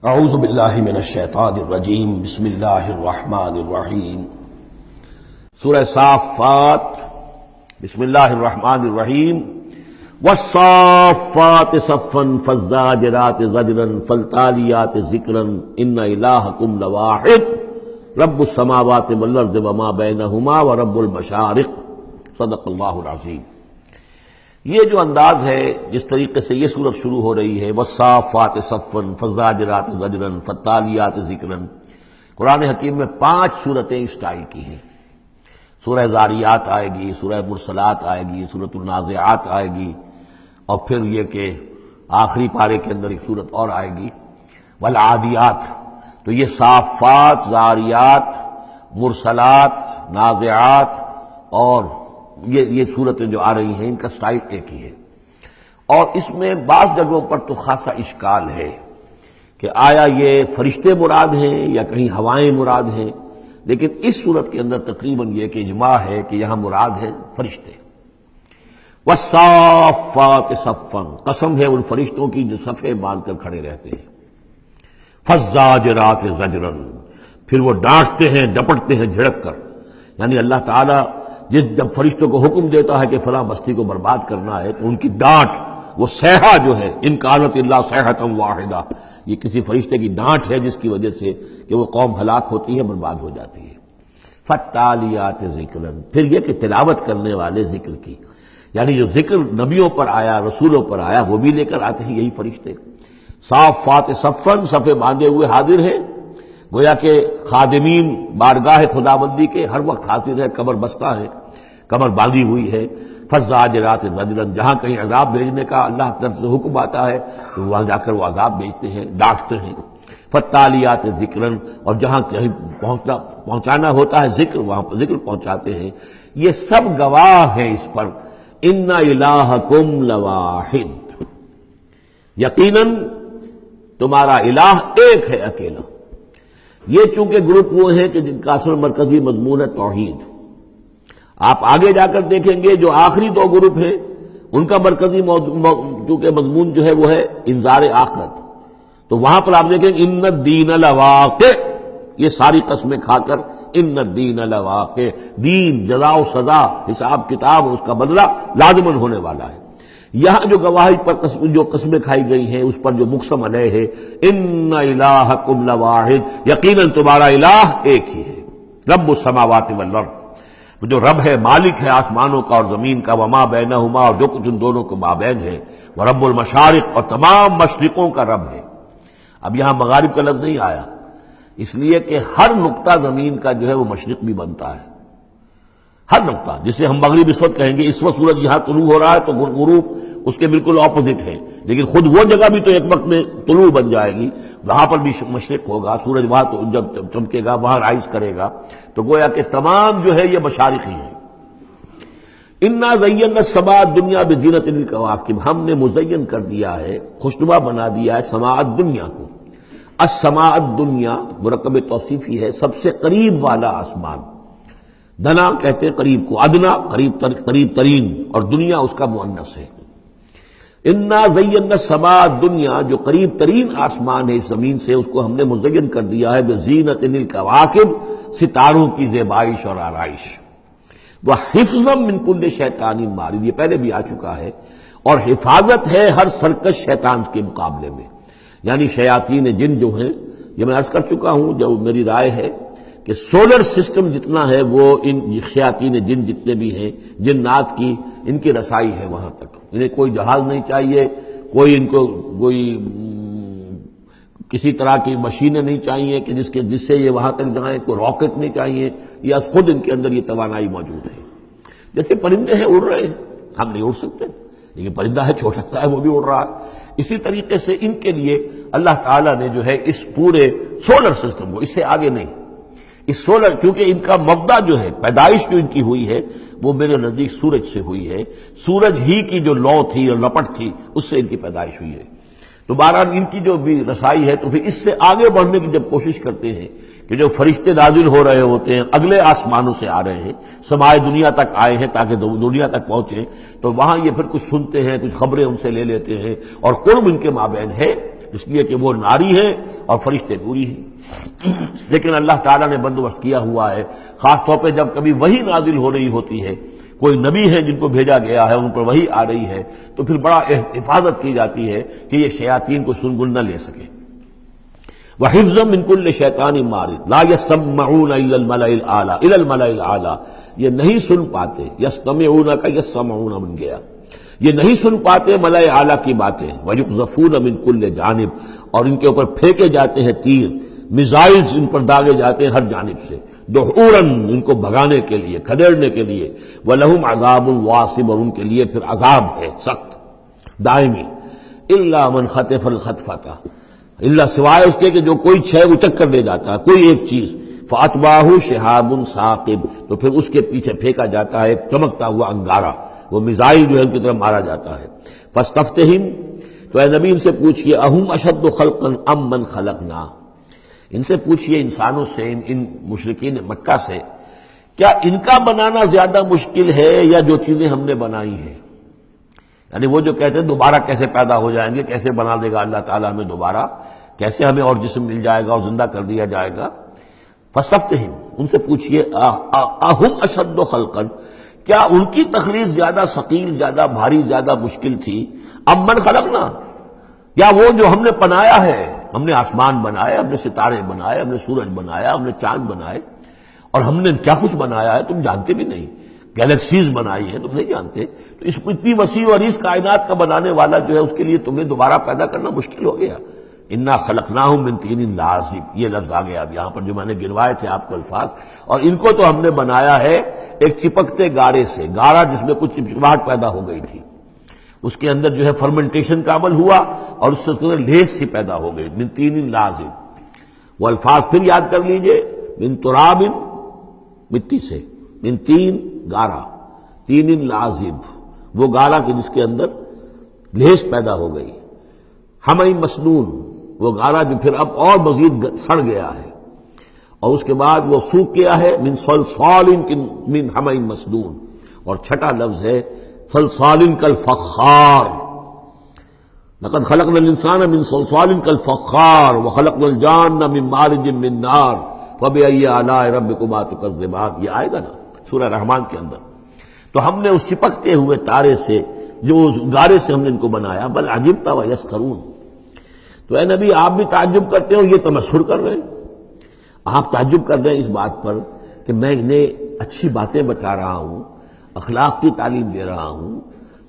اعوذ باللہ من الشیطان الرجیم بسم اللہ الرحمن الرحیم سورہ صافات بسم اللہ الرحمن الرحیم والصافات صفا فالزاجرات زجرا فالتالیات ذکرا ان الہکم لواحد رب السماوات والارض وما بینہما ورب المشارق صدق اللہ العظیم۔ یہ جو انداز ہے جس طریقے سے یہ صورت شروع ہو رہی ہے والصافات صفا فالزاجرات زجرا فالتالیات ذکرا، قرآن حکیم میں 5 صورتیں اس اسٹائل کی ہیں۔ سورہ زاریات آئے گی، سورہ مرسلات آئے گی، سورۃ النازعات آئے گی، اور پھر یہ کہ آخری پارے کے اندر ایک صورت اور آئے گی والعادیات۔ تو یہ صافات، زاریات، مرسلات، نازعات اور یہ صورتیں جو آ رہی ہیں ان کا سٹائل ایک ہی ہے، اور اس میں بعض جگہوں پر تو خاصا اشکال ہے کہ آیا یہ فرشتے مراد ہیں یا کہیں ہوائیں مراد ہیں، لیکن اس صورت کے اندر تقریباً یہ کہ اجماع ہے کہ یہاں مراد ہے فرشتے۔ والصافات صفا، قسم ہے ان فرشتوں کی جو صفیں باندھ کر کھڑے رہتے ہیں۔ فالزاجرات زجرا، پھر وہ ڈانٹتے ہیں، ڈپٹتے ہیں جھڑک کر، یعنی اللہ تعالیٰ جب فرشتوں کو حکم دیتا ہے کہ فلاں بستی کو برباد کرنا ہے تو ان کی ڈانٹ، وہ صیحہ جو ہے، ان کانت الا صیحۃ واحدہ، یہ کسی فرشتے کی ڈانٹ ہے جس کی وجہ سے کہ وہ قوم ہلاک ہوتی ہے، برباد ہو جاتی ہے۔ فالتالیات ذکرا، پھر یہ کہ تلاوت کرنے والے ذکر کی، یعنی جو ذکر نبیوں پر آیا، رسولوں پر آیا، وہ بھی لے کر آتے ہیں یہی فرشتے۔ صافات صفا، صفے باندھے ہوئے حاضر ہیں، گویا کہ خادمین بارگاہ خداوندی کے ہر وقت حاضر ہے، کمر بستہ ہے، کمر باندھی ہوئی ہے۔ فالزاجرات زجرا، جہاں کہیں عذاب بھیجنے کا اللہ کی طرف سے حکم آتا ہے تو وہاں جا کر وہ عذاب بھیجتے ہیں، ڈانٹتے ہیں۔ فالتالیات ذکرا، اور جہاں کہیں پہنچانا ہوتا ہے ذکر، وہاں پر ذکر پہنچاتے ہیں۔ یہ سب گواہ ہیں اس پر، ان الہکم لواحد، یقیناً تمہارا الہ ایک ہے، اکیلا۔ یہ چونکہ گروپ وہ ہیں کہ جن کا اصل مرکزی مضمون ہے توحید۔ آپ آگے جا کر دیکھیں گے جو آخری 2 گروپ ہیں ان کا مرکزی چونکہ مضمون جو ہے وہ ہے انذار آخرت، تو وہاں پر آپ دیکھیں ان الدین لواقع، یہ ساری قسمیں کھا کر ان الدین لواقع، دین، جزا و سزا، حساب کتاب، اس کا بدلہ لازماً ہونے والا ہے۔ یہاں جو گواہی پر جو قسمیں کھائی گئی ہیں اس پر جو مقسم علیہ ہے، ان الہکم لواحد، یقیناً تمہارا الہ ایک ہی ہے، رب السماوات والارض، جو رب ہے، مالک ہے آسمانوں کا اور زمین کا، وما بینہما، اور جو کچھ ان دونوں کے مابین ہے، ورب المشارق، اور تمام مشرقوں کا رب ہے۔ اب یہاں مغارب کا لفظ نہیں آیا، اس لیے کہ ہر نقطہ زمین کا جو ہے وہ مشرق بھی بنتا ہے، ہر نقطہ، جسے ہم مغرب اس وقت کہیں گے، اس وقت سورج یہاں طلوع ہو رہا ہے تو غروب اس کے بالکل اپوزٹ ہے، لیکن خود وہ جگہ بھی تو ایک وقت میں طلوع بن جائے گی، وہاں پر بھی مشرق ہوگا، سورج وہاں تو جب چمکے گا وہاں رائز کرے گا، تو گویا کہ تمام جو ہے یہ مشارق ہی ہیں۔ انا زینا السماء الدنیا بزینۃ الکواکب، ہم نے مزین کر دیا ہے، خوشنما بنا دیا ہے سماء الدنیا کو۔ السماء الدنیا مرکب توصیفی ہے، سب سے قریب والا آسمان، دنا کہتے ہیں قریب کو، ادنا قریب ترین، اور دنیا اس کا مؤنث ہے۔ انا زینا السماء الدنیا، جو قریب ترین آسمان ہے اس زمین سے، اس کو ہم نے مزین کر دیا ہے بزینۃ الکواکب، ستاروں کی زیبائش اور آرائش۔ وحفظا من کل شیطان مارد، یہ پہلے بھی آ چکا ہے، اور حفاظت ہے ہر سرکش شیطان کے مقابلے میں، یعنی شیاطین جن جو ہیں، یہ میں عرض کر چکا ہوں، جو میری رائے ہے کہ سولر سسٹم جتنا ہے وہ ان شیاطین جن جتنے بھی ہیں، جنات کی، ان کی رسائی ہے وہاں تک، انہیں کوئی جہاز نہیں چاہیے، کوئی ان کو کوئی کسی طرح کی مشینیں نہیں چاہیے کہ جس سے یہ وہاں تک جائیں، کوئی راکٹ نہیں چاہیے، یا خود ان کے اندر یہ توانائی موجود ہے۔ جیسے پرندے ہیں اڑ رہے ہیں، ہم نہیں اڑ سکتے، لیکن پرندہ ہے چھوٹا سا ہے وہ بھی اڑ رہا ہے، اسی طریقے سے ان کے لیے اللہ تعالیٰ نے جو ہے اس پورے سولر سسٹم کو، اس سے آگے نہیں، اس سولر، کیونکہ ان کا مبدا جو ہے، پیدائش جو ان کی ہوئی ہے وہ میرے نزدیک سورج سے ہوئی ہے، سورج ہی کی جو لو تھی اور لپٹ تھی اس سے ان کی پیدائش ہوئی ہے، تو بہرحال ان کی جو بھی رسائی ہے، تو پھر اس سے آگے بڑھنے کی جب کوشش کرتے ہیں کہ جو فرشتے نازل ہو رہے ہوتے ہیں، اگلے آسمانوں سے آ رہے ہیں، سمائے دنیا تک آئے ہیں تاکہ دنیا تک پہنچیں، تو وہاں یہ پھر کچھ سنتے ہیں، کچھ خبریں ان سے لے لیتے ہیں، اور قرب ان کے مابین ہے اس لیے کہ وہ ناری ہے اور فرشتے نوری ہیں۔ لیکن اللہ تعالیٰ نے بندوبست کیا ہوا ہے، خاص طور پہ جب کبھی وحی نازل ہو رہی ہوتی ہے، کوئی نبی ہے جن کو بھیجا گیا ہے، ان پر وحی آ رہی ہے، تو پھر بڑا حفاظت کی جاتی ہے کہ یہ شیاطین کو سنگل نہ لے سکے۔ وَحِفْظًا مِّن كُلِّ شَيْطَانٍ مَارِدٍ لَا يَسْتَمِّعُونَ إِلَى الْمَلَإِ الْأَعْلَىٰ، یہ نہیں سن پاتے، یستمعون کا یسمعون بن گیا، یہ نہیں سن پاتے ملائے اعلیٰ کی باتیں۔ وَيُقْذَفُونَ مِن كُلِّ جانب، اور ان کے اوپر پھینکے جاتے ہیں تیر، میزائلز ان پر داغے جاتے ہیں ہر جانب سے، دحوراً ان کو بھگانے کے لیے، کھدیڑنے کے لیے۔ وَلَهُمْ عَذَابٌ وَاصِبٌ، اور ان کے لیے پھر عذاب ہے سخت دائمی۔ إِلَّا مَنْ خَطَفَ الْخَطْفَةَ، اللہ سوائے اس کے کہ جو کوئی شے اچک کر لے جاتا ہے، کوئی ایک چیز، فَأَتْبَعَهُ شِهَابٌ ثَاقِبٌ، تو پھر اس کے پیچھے پھینکا جاتا ہے ایک چمکتا ہوا انگارہ، وہ میزائل جو ہے ان کی طرف مارا جاتا ہے۔ فَاسْتَفْتِهِمْ، تو اے نبی ان سے پوچھئے، أَهُمْ أَشَدُّ خَلْقًا أَمْ مَنْ خَلَقْنَا، ان سے پوچھئے انسانوں سے، ان مشرکین مکہ سے، کیا ان کا بنانا زیادہ مشکل ہے یا جو چیزیں ہم نے بنائی ہیں؟ یعنی وہ جو کہتے ہیں دوبارہ کیسے پیدا ہو جائیں گے، کیسے بنا دے گا اللہ تعالیٰ ہمیں دوبارہ، کیسے ہمیں اور جسم مل جائے گا اور زندہ کر دیا جائے گا۔ فاستفتہم، ان سے پوچھئے، اہم اشد خلقا، کیا ان کی تخلیق زیادہ ثقیل، زیادہ بھاری، زیادہ مشکل تھی، ام من خلقنا، یا وہ جو ہم نے بنایا ہے، ہم نے آسمان بنائے، ہم نے ستارے بنائے، ہم نے سورج بنایا، ہم نے چاند بنائے، اور ہم نے کیا کچھ بنایا ہے تم جانتے بھی نہیں، گیلیکسیز بنائی ہیں تم نہیں جانتے، تو اس اتنی وسیع اور اس کائنات کا بنانے والا جو ہے اس کے لیے تمہیں دوبارہ پیدا کرنا مشکل ہو گیا۔ انا خلقناہم من طین لازب، یہ لفظ آ گیا اب یہاں پر جو میں نے گنوائے تھے آپ کو الفاظ، اور ان کو تو ہم نے بنایا ہے ایک چپکتے گارے سے، گارا جس میں کچھ چپچپاہٹ پیدا ہو گئی تھی، اس کے اندر جو ہے فرمنٹیشن کا عمل ہوا اور اس سے اس کے اندر لیس سی پیدا ہو گئی، من طین لازب۔ وہ الفاظ پھر یاد کر لیجئے، من تراب، مٹی سے، من تین، گارا، تین لازب، وہ گارا کہ جس کے اندر لیس پیدا ہو گئی، حمئی مسنون، وہ گارا جو پھر اب اور مزید سڑ گیا ہے، اور اس کے بعد وہ سوکھ گیا ہے، من صلصال من حمئی مسنون، اور چھٹا لفظ ہے صلصال کالفخار، لقد خلقنا الانسان من صلصال کالفخار وخلقنا الجان من مارج من نار فبأي آلاء ربكما تكذبان، یہ آئے گا نا سورہ رحمان کے اندر۔ تو ہم نے اس چپکتے ہوئے تارے سے، جو گارے سے ہم نے ان کو بنایا، بل عجبت ویسخرون، تو اے نبی آپ بھی تعجب کرتے ہو، یہ تمسخر کر رہے ہیں، آپ تعجب کر رہے ہیں اس بات پر کہ میں انہیں اچھی باتیں بتا رہا ہوں، اخلاق کی تعلیم دے رہا ہوں،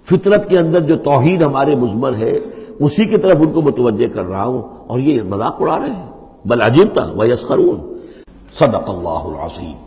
فطرت کے اندر جو توحید ہمارے مضمر ہے اسی کی طرف ان کو متوجہ کر رہا ہوں، اور یہ مذاق اڑا رہے ہیں۔ بل عجبت ویسخرون، صدق اللہ العظیم۔